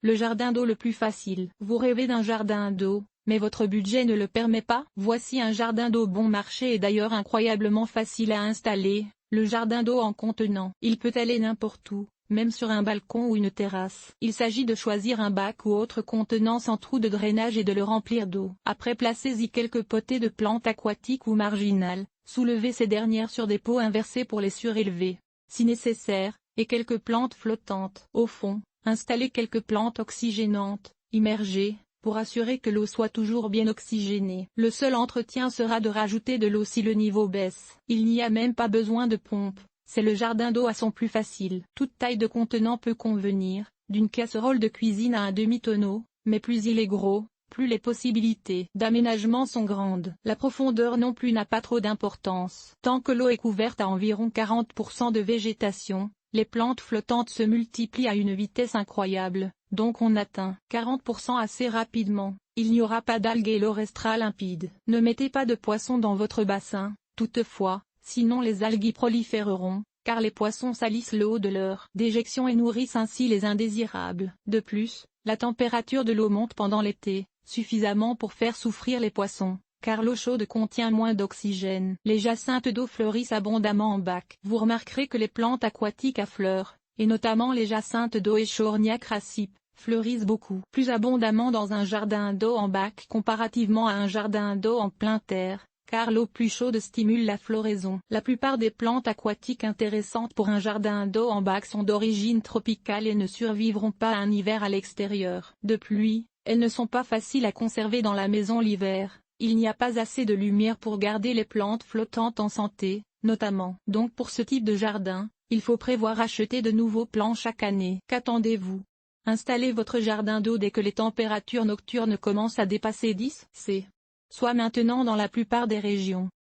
le jardin d'eau le plus facile. Vous rêvez d'un jardin d'eau, mais votre budget ne le permet pas? Voici un jardin d'eau bon marché et d'ailleurs incroyablement facile à installer, le jardin d'eau en contenant. Il peut aller n'importe où, même sur un balcon ou une terrasse. Il s'agit de choisir un bac ou autre contenant sans trou de drainage et de le remplir d'eau. Après, placez-y quelques potées de plantes aquatiques ou marginales, soulevez ces dernières sur des pots inversés pour les surélever, si nécessaire, et quelques plantes flottantes. Au fond, installez quelques plantes oxygénantes, immergées, pour assurer que l'eau soit toujours bien oxygénée. Le seul entretien sera de rajouter de l'eau si le niveau baisse. Il n'y a même pas besoin de pompe. C'est le jardin d'eau à son plus facile. Toute taille de contenant peut convenir, d'une casserole de cuisine à un demi-tonneau, mais plus il est gros, plus les possibilités d'aménagement sont grandes. La profondeur non plus n'a pas trop d'importance. Tant que l'eau est couverte à environ 40% de végétation, les plantes flottantes se multiplient à une vitesse incroyable, donc on atteint 40% assez rapidement. Il n'y aura pas d'algues et l'eau restera limpide. Ne mettez pas de poissons dans votre bassin, toutefois, sinon les algues y proliféreront, car les poissons salissent le haut de leur déjection et nourrissent ainsi les indésirables. De plus, la température de l'eau monte pendant l'été, suffisamment pour faire souffrir les poissons, car l'eau chaude contient moins d'oxygène. Les jacinthes d'eau fleurissent abondamment en bac. Vous remarquerez que les plantes aquatiques à fleurs, et notamment les jacinthes d'eau et Schornia crassip, fleurissent beaucoup plus abondamment dans un jardin d'eau en bac comparativement à un jardin d'eau en plein terre, car l'eau plus chaude stimule la floraison. La plupart des plantes aquatiques intéressantes pour un jardin d'eau en bac sont d'origine tropicale et ne survivront pas à un hiver à l'extérieur. De pluie, elles ne sont pas faciles à conserver dans la maison l'hiver. Il n'y a pas assez de lumière pour garder les plantes flottantes en santé, notamment. Donc pour ce type de jardin, il faut prévoir acheter de nouveaux plants chaque année. Qu'attendez-vous? Installez votre jardin d'eau dès que les températures nocturnes commencent à dépasser 10 C. Soit maintenant dans la plupart des régions.